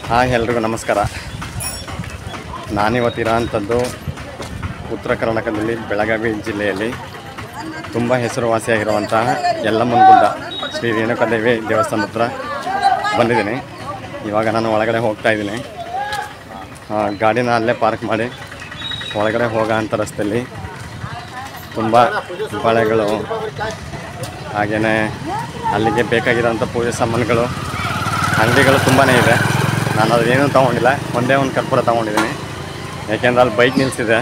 Hi ಎಲ್ರಿಗೂ ನಮಸ್ಕಾರ. ನಾನಿವತ್ತಿರೋ ಅಂಥದ್ದು ಉತ್ತರ ಕರ್ನಾಟಕದಲ್ಲಿ ಬೆಳಗಾವಿ ಜಿಲ್ಲೆಯಲ್ಲಿ ತುಂಬ ಹೆಸರುವಾಸಿಯಾಗಿರುವಂತಹ ಯಲ್ಲಮ್ಮನ ಗುಡ್ಡ ಶ್ರೀ ರೇಣುಕಾದೇವಿ ದೇವಸ್ಥಾನದ ಹತ್ರ ಬಂದಿದ್ದೀನಿ. ಇವಾಗ ನಾನು ಒಳಗಡೆ ಹೋಗ್ತಾ ಇದ್ದೀನಿ. ಗಾಡಿನ ಅಲ್ಲೇ ಪಾರ್ಕ್ ಮಾಡಿ ಒಳಗಡೆ ಹೋಗೋ ಅಂಥ ರಸ್ತೆಯಲ್ಲಿ ತುಂಬ ಬಳೆಗಳು, ಹಾಗೆಯೇ ಅಲ್ಲಿಗೆ ಬೇಕಾಗಿರೋಂಥ ಪೂಜೆ ಸಾಮಾನುಗಳು, ಅಂಗಡಿಗಳು ತುಂಬಾ ಇದೆ. ನಾನು ಅದೇನೂ ತೊಗೊಂಡಿಲ್ಲ, ಒಂದೇ ಒಂದು ಕರ್ಪೂರ ತೊಗೊಂಡಿದ್ದೀನಿ. ಯಾಕೆಂದ್ರೆ ಅಲ್ಲಿ ಬೈಕ್ ನಿಲ್ಲಿಸಿದೆ,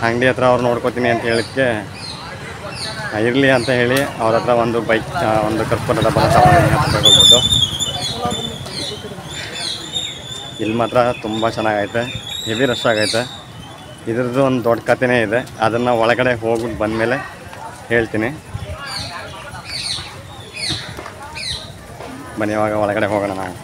ಅಂಗಡಿ ಹತ್ರ ಅವ್ರು ನೋಡ್ಕೋತೀನಿ ಅಂತ ಹೇಳಿದ್ದಕ್ಕೆ ಇರಲಿ ಅಂತ ಹೇಳಿ ಅವ್ರ ಹತ್ರ ಒಂದು ಕರ್ಪೂರ ಡಬ್ಬನ ತೊಗೊಂಡಿದ್ದೀನಿ ಅಂತ ಹೇಳ್ಬಿಟ್ಟು. ಇಲ್ಲಿ ಮಾತ್ರ ತುಂಬ ಚೆನ್ನಾಗೈತೆ, ಹೆವಿ ರಶ್ ಆಗೈತೆ. ಇದ್ರದ್ದು ಒಂದು ದೊಡ್ಡ ಕಥೆನೇ ಇದೆ, ಅದನ್ನು ಒಳಗಡೆ ಹೋಗ್ಬಿಟ್ಟು ಬಂದಮೇಲೆ ಹೇಳ್ತೀನಿ. ಬನ್ನಿ ಇವಾಗ ಒಳಗಡೆ ಹೋಗೋಣ ನಾವು.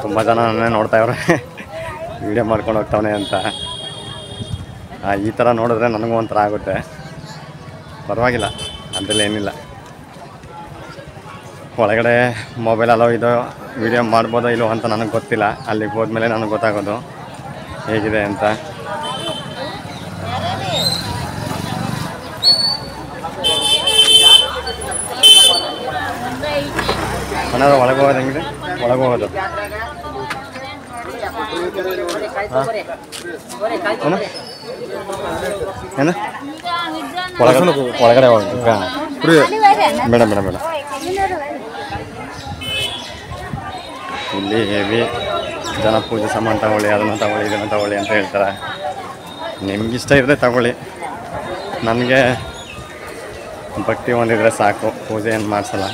ತುಂಬ ಜನ ನನ್ನೇ ನೋಡ್ತಾಯಿವ್ರೆ, ವೀಡಿಯೋ ಮಾಡ್ಕೊಂಡು ಹೋಗ್ತಾವನೆ ಅಂತ. ಈ ಥರ ನೋಡಿದ್ರೆ ನನಗೂ ಒಂಥರ ಆಗುತ್ತೆ. ಪರವಾಗಿಲ್ಲ, ಅದರಲ್ಲಿ ಏನಿಲ್ಲ. ಒಳಗಡೆ ಮೊಬೈಲ್ ಅಲೋ ಇದು ವೀಡಿಯೋ ಮಾಡ್ಬೋದೋ ಇಲ್ಲೋ ಅಂತ ನನಗೆ ಗೊತ್ತಿಲ್ಲ. ಅಲ್ಲಿಗೆ ಹೋದ್ಮೇಲೆ ನನಗೆ ಗೊತ್ತಾಗೋದು ಹೇಗಿದೆ ಅಂತ. ಮನೆಯವ್ರ ಒಳಗೆ ಹೋಗೋದು ಹೆಂಗಿದೆ? ಒಳಗೆ ಹೋಗೋದು ಏನು ಒಳಗಡೆ ಹೋಗ್ಬೇಕು? ಬೇಡ ಬೇಡ ಬೇಡ. ಇಲ್ಲಿ ಹೆವಿ ಜನ ಪೂಜೆ ಸಾಮಾನು ತಗೊಳ್ಳಿ, ಅದನ್ನು ತಗೊಳ್ಳಿ, ಇದನ್ನು ತಗೊಳ್ಳಿ ಅಂತ ಹೇಳ್ತಾರೆ. ನಿಮ್ಗಿಷ್ಟ ಇದ್ದರೆ ತಗೊಳ್ಳಿ, ನನಗೆ ಭಕ್ತಿ ಒಂದಿದ್ರೆ ಸಾಕು, ಪೂಜೆ ಏನು ಮಾಡಿಸಲ್ಲ.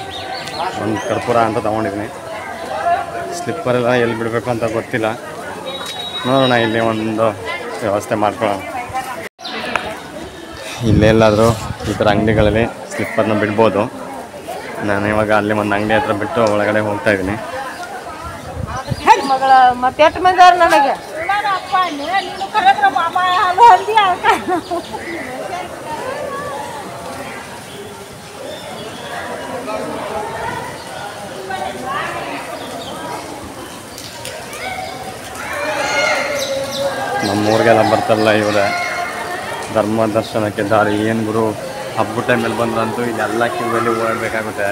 ಒಂದು ಕರ್ಪೂರ ಅಂತ ತೊಗೊಂಡಿದ್ದೀನಿ. ಸ್ಲಿಪ್ಪರೆಲ್ಲ ಎಲ್ಲಿ ಬಿಡಬೇಕು ಅಂತ ಗೊತ್ತಿಲ್ಲ, ನೋಡೋಣ. ಇಲ್ಲಿ ಒಂದು ವ್ಯವಸ್ಥೆ ಮಾಡ್ಕೊಳ್ಳೋಣ. ಇಲ್ಲೆಲ್ಲಾದರೂ ಈ ಥರ ಅಂಗಡಿಗಳಲ್ಲಿ ಸ್ಲಿಪ್ಪರ್ನ ಬಿಡ್ಬೋದು. ನಾನು ಇವಾಗ ಅಲ್ಲಿ ಒಂದು ಅಂಗಡಿ ಹತ್ರ ಬಿಟ್ಟು ಒಳಗಡೆ ಹೋಗ್ತಾ ಇದ್ದೀನಿ. ನಮ್ಮೂರಿಗೆಲ್ಲ ಬರ್ತಾರಲ್ಲ ಇವರೇ, ಧರ್ಮ ದರ್ಶನಕ್ಕೆ ದಾರಿ ಏನು ಗುರು. ಹಬ್ಬದ ಟೈಮಲ್ಲಿ ಬಂದ್ರಂತೂ ಇದೆಲ್ಲ ಕ್ಯೂವಲ್ಲಿ ಓಡಬೇಕಾಗುತ್ತೆ.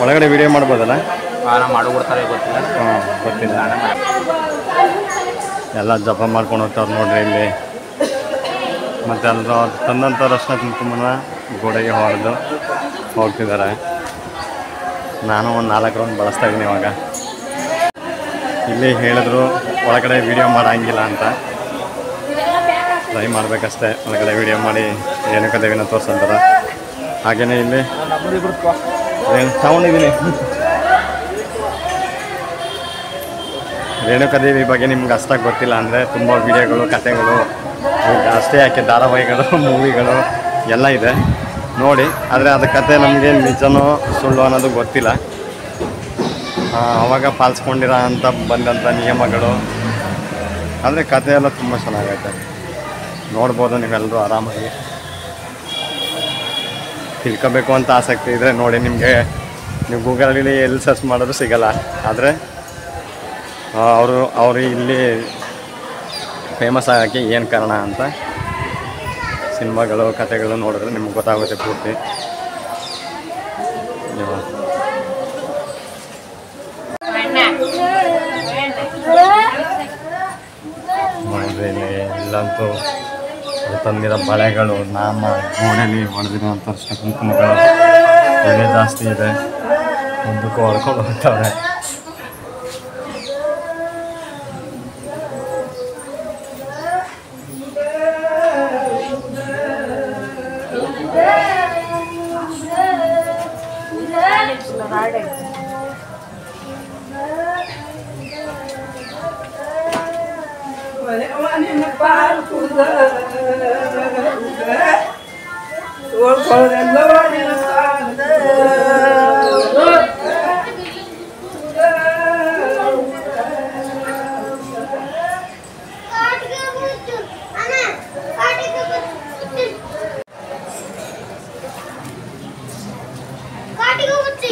ಒಳಗಡೆ ವಿಡಿಯೋ ಮಾಡ್ಬೋದಲ್ಲ? ಮಾಡಿಕೊಡ್ತಾರೆ, ಗೊತ್ತಿಲ್ಲ. ಗೊತ್ತಿಲ್ಲ. ಎಲ್ಲ ಜಪ ಮಾಡ್ಕೊಂಡು ಹೋಗ್ತಾರೆ ನೋಡ್ರಿ ಇಲ್ಲಿ. ಮತ್ತು ಅದ್ರ ತಂದಂಥ ಅರ್ಶಿನ ಕುಂಕುಮನ ಗೋಡೆಗೆ ಹೊಡೆದು ಹೋಗ್ತಿದ್ದಾರೆ. ನಾನು ಒಂದು 4 ರೌಂಡ್ ಬಳಸ್ತಾ ಇದ್ದೀನಿ ಇವಾಗ. ಇಲ್ಲಿ ಹೇಳಿದ್ರು ಒಳಗಡೆ ವೀಡಿಯೋ ಮಾಡೋಂಗಿಲ್ಲ ಅಂತ. ಟ್ರೈ ಮಾಡಬೇಕಷ್ಟೇ, ಒಳಗಡೆ ವೀಡಿಯೋ ಮಾಡಿ ರೇಣುಕಾದೇವಿನ ತೋರಿಸ್ತಾರೆ. ಹಾಗೆಯೇ ಇಲ್ಲಿ ತಗೊಂಡಿದ್ದೀನಿ. ರೇಣುಕಾದೇವಿ ಬಗ್ಗೆ ನಿಮ್ಗೆ ಅಷ್ಟಾಗಿ ಗೊತ್ತಿಲ್ಲ ಅಂದರೆ ತುಂಬ ವೀಡಿಯೋಗಳು, ಕಥೆಗಳು ಅಷ್ಟೇ ಯಾಕೆ, ಧಾರಾವಾಹಿಗಳು, ಮೂವಿಗಳು ಎಲ್ಲ ಇದೆ ನೋಡಿ. ಆದರೆ ಅದು ಕತೆ ನಮಗೆ ನಿಜನೋ ಸುಳ್ಳು ಅನ್ನೋದು ಗೊತ್ತಿಲ್ಲ. ಆವಾಗ ಪಾಲಿಸ್ಕೊಂಡಿರೋ ಅಂತ ಬಂದಂಥ ನಿಯಮಗಳು, ಆದರೆ ಕತೆ ಎಲ್ಲ ತುಂಬ ಚೆನ್ನಾಗೈತೆ, ನೋಡ್ಬೋದು ನೀವೆಲ್ಲರೂ ಆರಾಮಾಗಿ. ತಿಳ್ಕೊಬೇಕು ಅಂತ ಆಸಕ್ತಿ ಇದ್ದರೆ ನೋಡಿ. ನೀವು ಗೂಗಲಲ್ಲಿ ಎಲ್ಲಿ ಸರ್ಚ್ ಮಾಡೋದು ಸಿಗಲ್ಲ. ಆದರೆ ಅವರು ಇಲ್ಲಿ ಫೇಮಸ್ ಆಗೋಕ್ಕೆ ಏನು ಕಾರಣ ಅಂತ ಸಿನಿಮಾಗಳು, ಕಥೆಗಳು ನೋಡಿದ್ರೆ ನಿಮ್ಗೆ ಗೊತ್ತಾಗುತ್ತೆ ಪೂರ್ತಿ. ನೋಡಿದ್ರೆ ಇಲ್ಲಿ ಇಲ್ಲಂತೂ ತಂದಿರೋ ಬಳೆಗಳು, ನಾಮ, ಗೋಡೆಯಲ್ಲಿ ಹೊಡೆದಿರೋಂಥ ಕುಂಕುಮಗಳು ಇದೇ ಜಾಸ್ತಿ ಇದೆ. ಮುಂದಕ್ಕೂ ಹೊಡ್ಕೊಂಡು ಹೋಗ್ತವೆ.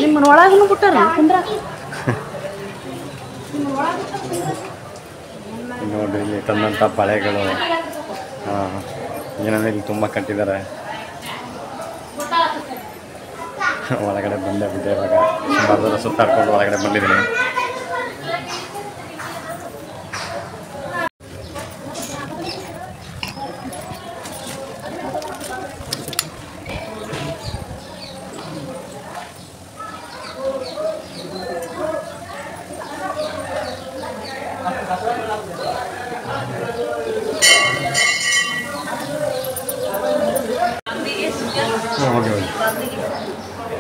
ನಿಮ್ಮನ್ನ ಒಳಗೂ ಬಿಟ್ಟಾರ ಕುಂದ್ರ ನೋಡ್ರಿ ಇಲ್ಲಿ ತಂದಂಥ ಪಳೆಗಳು ಏನಂದ್ರೆ ಇಲ್ಲಿ ತುಂಬ ಕಟ್ಟಿದ್ದಾರೆ. ಒಳಗಡೆ ಬಂದೇ ಬಿಟ್ಟೆ ಇವಾಗ ಸುಮಾರು ದೂರ ಸುತ್ತಾಡ್ಕೊಂಡು ಒಳಗಡೆ ಬಂದಿದ್ದೀನಿ.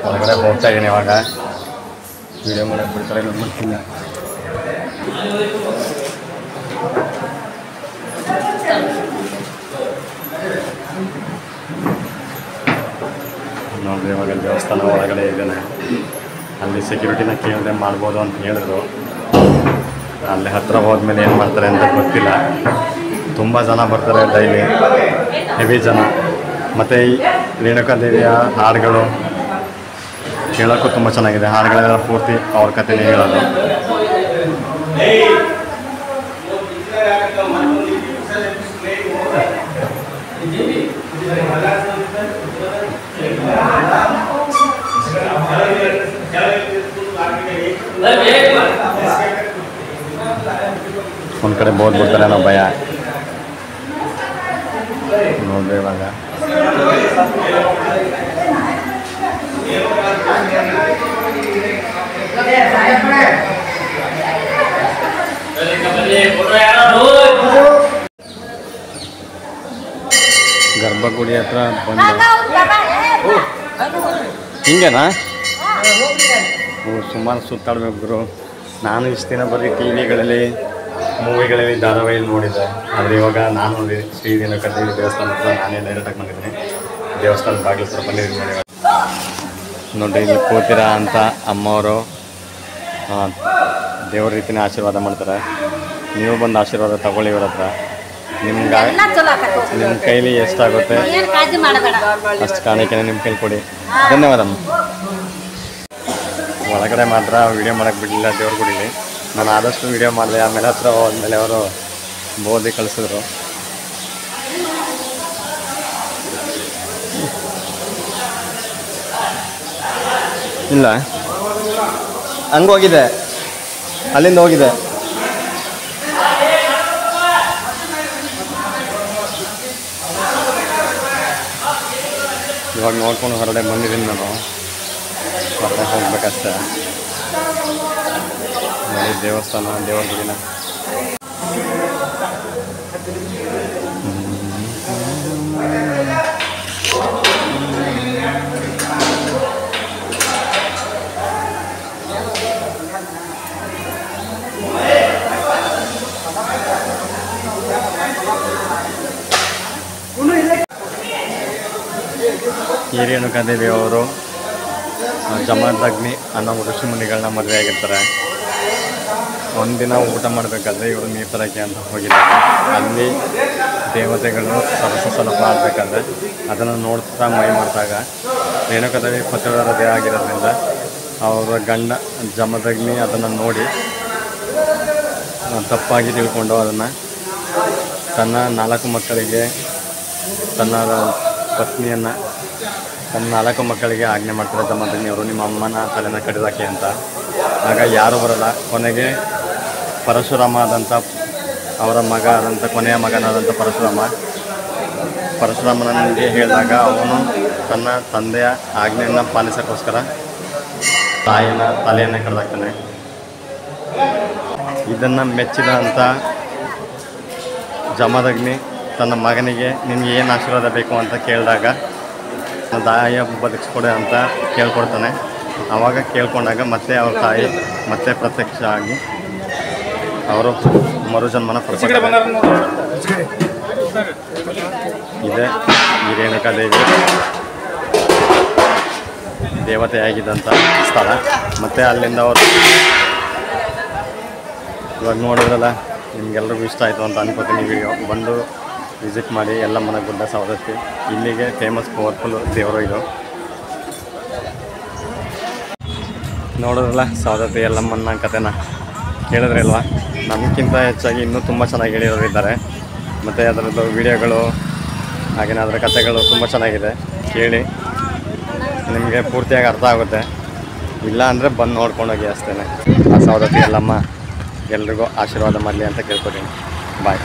ಒಳಗಡೆ ಹೋಗ್ತಾ ಇದ್ದೀನಿ ಇವಾಗ. ವಿಡಿಯೋ ಮಾಡಕ್ಕೆ ಬಿಡ್ತಾರೆ ಇಲ್ಲ ಮಾಡ್ತಿಲ್ಲ. ನೋಡ್ರಿ ಇವಾಗ ದೇವಸ್ಥಾನ ಒಳಗಡೆ ಇದ್ದೇನೆ. ಅಲ್ಲಿ ಸೆಕ್ಯೂರಿಟಿನ ಕೇಳಿದ್ರೆ ಮಾಡ್ಬೋದು ಅಂತ ಹೇಳಿದ್ರು. ಅಲ್ಲಿ ಹತ್ತಿರ ಹೋದ್ಮೇಲೆ ಏನು ಮಾಡ್ತಾರೆ ಅಂತ ಗೊತ್ತಿಲ್ಲ. ತುಂಬ ಜನ ಬರ್ತಾರೆ ಡೈಲಿ, ಹೆವಿ ಜನ. ಮತ್ತು ಈ ರೇಣುಕಾದೇವಿಯ ಹಾಡುಗಳು ಕೇಳೋಕ್ಕೂ ತುಂಬ ಚೆನ್ನಾಗಿದೆ. ಹಾಡುಗಳೆಲ್ಲ ಪೂರ್ತಿ ಅವ್ರ ಕಥೆನೇ ಹೇಳೋದು. ಒಂದು ಕಡೆ ಬೋದ್ ಬಿಡ್ತಾರೆ ಅನ್ನೋ ಭಯ. ನೋಡ್ರಿ ಇವಾಗ ಗರ್ಭಗುಡಿ ಹತ್ರ ಬಂದು ಹಿಂಗೇನಾ? ಸುಮಾರು ಸುತ್ತಾಡ್ಬೇಕು ಗುರು. ನಾನು ಇಷ್ಟು ದಿನ ಬರೀ ಟಿ ವಿಗಳಲ್ಲಿ, ಮೂವಿಗಳಲ್ಲಿ, ಧಾರಾವಾಹಿಯಲ್ಲಿ ನೋಡಿದ್ದೆ. ಆದರೆ ಇವಾಗ ನಾನು ಶ್ರೀ ರೇಣುಕಾದೇವಿ ದೇವಸ್ಥಾನ ಹತ್ರ ನಾನೇ ಡೈರೆಕ್ಟಾಗಿ ಬಂದಿದ್ದೀನಿ. ದೇವಸ್ಥಾನದ ಬಾಗಿಲು ಹತ್ರ ಬಂದಿದ್ದೀನಿ. ನೋಡಿರಿ ಇಲ್ಲಿ ಕೂತಿರ ಅಂತ ಅಮ್ಮವರು ದೇವ್ರ ರೀತಿನೇ ಆಶೀರ್ವಾದ ಮಾಡ್ತಾರೆ. ನೀವು ಬಂದು ಆಶೀರ್ವಾದ ತಗೊಳ್ಳಿ ಇವ್ರ ಹತ್ರ. ನಿಮ್ಮ ಕೈಲಿ ಎಷ್ಟಾಗುತ್ತೆ ಅಷ್ಟು ಕಾಣಿಕೆನೇ ನಿಮ್ಮ ಕೈಲಿ ಕೊಡಿ. ಧನ್ಯವಾದ. ಒಳಗಡೆ ಮಾತ್ರ ವೀಡಿಯೋ ಮಾಡೋಕ್ಕೆ ಬಿಡಲಿಲ್ಲ ದೇವ್ರ ಗುಡಿಲಿ. ನಾನು ಆದಷ್ಟು ವೀಡಿಯೋ ಮಾಡಿದೆ. ಆಮೇಲೆ ಹತ್ರ ಹೋದ್ಮೇಲೆ ಅವರು ಬೋಧಿ ಕಳಿಸಿದ್ರು. ಇಲ್ಲ ಹಂಗೆ ಹೋಗಿದೆ, ಅಲ್ಲಿಂದ ಹೋಗಿದೆ. ಇವಾಗ ನೋಡ್ಕೊಂಡು ಹೊರಗಡೆ ಬಂದಿದ್ದೀನಿ ನಾನು. ಹೊರಗಡೆ ಹೋಗ್ಬೇಕಷ್ಟೇ. ನೋಡಿ ದೇವಸ್ಥಾನ, ದೇವರ ಗುಡಿನ. ಈ ರೇಣುಕಾದೇವಿ ಅವರು ಜಮದಗ್ನಿ ಅನ್ನೋ ಋಷಿ ಮುನಿಗಳನ್ನ ಮದುವೆ ಆಗಿರ್ತಾರೆ. ಒಂದಿನ ಊಟ ಮಾಡಬೇಕಾದ್ರೆ ಇವರು ನೀರು ತರಕ್ಕೆ ಅಂತ ಹೋಗಿದ್ದಾರೆ. ಅಲ್ಲಿ ದೇವತೆಗಳು ಸ್ವಲ್ಪ ಆಗಬೇಕಾದ್ರೆ ಅದನ್ನು ನೋಡ್ತಾ ಮೈ ಮಾಡಿದಾಗ ರೇಣುಕಾದೇವಿ ಪತಿವ್ರತೆ ಆಗಿರೋದ್ರಿಂದ ಅವರ ಗಂಡ ಜಮದಗ್ನಿ ಅದನ್ನು ನೋಡಿ ತಪ್ಪಾಗಿ ತಿಳ್ಕೊಂಡು ಅದನ್ನು ತನ್ನ 4 ಮಕ್ಕಳಿಗೆ, ತನ್ನ ಪತ್ನಿಯನ್ನು, ತನ್ನ 4 ಮಕ್ಕಳಿಗೆ ಆಜ್ಞೆ ಮಾಡ್ತಾರೆ ಜಮದಗ್ನಿಯವರು, ನಿಮ್ಮ ಅಮ್ಮನ ತಲೆನ ಕಡಿದಾಕಿ ಅಂತ. ಆಗ ಯಾರೂ ಬರಲ್ಲ. ಕೊನೆಗೆ ಪರಶುರಾಮ ಆದಂಥ ಅವರ ಮಗ ಆದಂಥ ಕೊನೆಯ ಮಗನಾದಂಥ ಪರಶುರಾಮನಿಗೆ ಹೇಳಿದಾಗ ಅವನು ತನ್ನ ತಂದೆಯ ಆಜ್ಞೆಯನ್ನು ಪಾಲಿಸೋಕ್ಕೋಸ್ಕರ ತಾಯಿನ ತಲೆಯನ್ನು ಕಡಿದಾಕ್ತಾನೆ. ಇದನ್ನು ಮೆಚ್ಚಿದಂಥ ಜಮದಗ್ನಿ ತನ್ನ ಮಗನಿಗೆ ನಿನಗೆ ಏನು ಆಶೀರ್ವಾದ ಬೇಕು ಅಂತ ಕೇಳಿದಾಗ ದಾಯ ಬದುಕಿಸ್ಕೊಡೆ ಅಂತ ಕೇಳ್ಕೊಡ್ತಾನೆ. ಆವಾಗ ಕೇಳ್ಕೊಂಡಾಗ ಮತ್ತೆ ಅವ್ರ ತಾಯಿ ಮತ್ತೆ ಪ್ರತ್ಯಕ್ಷ ಆಗಿ ಅವರು ಮರುಜನ್ಮನ ಪಡ್ಕೊತಾರೆ. ಇದೆ ಈ ರೇಣುಕಾದೇವಿ ದೇವತೆಯಾಗಿದ್ದಂಥ ಸ್ಥಳ. ಮತ್ತು ಅಲ್ಲಿಂದ ಅವರು ಇವಾಗ ನೋಡಿದ್ರಲ್ಲ, ನಿಮ್ಗೆಲ್ರಿಗೂ ಇಷ್ಟ ಆಯಿತು ಅಂತ ಅನ್ಕೋತೀನಿ. ವಿಡಿಯೋ ಬಂದು ವಿಸಿಟ್ ಮಾಡಿ ಯಲ್ಲಮ್ಮನ ಗುಡ್ಡ ಸವದತ್ತಿ. ಇಲ್ಲಿಗೆ ಫೇಮಸ್ ಪವರ್ಫುಲ್ ದೇವರು ಇದು. ನೋಡಿದ್ರಲ್ಲ ಸವದತ್ತಿ ಯಲ್ಲಮ್ಮನ ಕಥೆನ ಕೇಳಿದ್ರಲ್ವ. ನಮಗಿಂತ ಹೆಚ್ಚಾಗಿ ಇನ್ನೂ ತುಂಬ ಚೆನ್ನಾಗಿ ಹೇಳಿರೋರು ಇದ್ದಾರೆ. ಮತ್ತು ಅದರದ್ದು ವಿಡಿಯೋಗಳು ಹಾಗೆಯೇ ಅದರ ಕಥೆಗಳು ತುಂಬ ಚೆನ್ನಾಗಿದೆ. ಕೇಳಿ ನಿಮಗೆ ಪೂರ್ತಿಯಾಗಿ ಅರ್ಥ ಆಗುತ್ತೆ. ಇಲ್ಲ ಅಂದರೆ ಬಂದು ನೋಡ್ಕೊಂಡೋಗಿ ಅಷ್ಟೇ. ಆ ಸವದತ್ತಿ ಯಲ್ಲಮ್ಮ ಎಲ್ರಿಗೂ ಆಶೀರ್ವಾದ ಮಾಡಲಿ ಅಂತ ಕೇಳ್ಕೊತೀನಿ. ಬಾಯ್.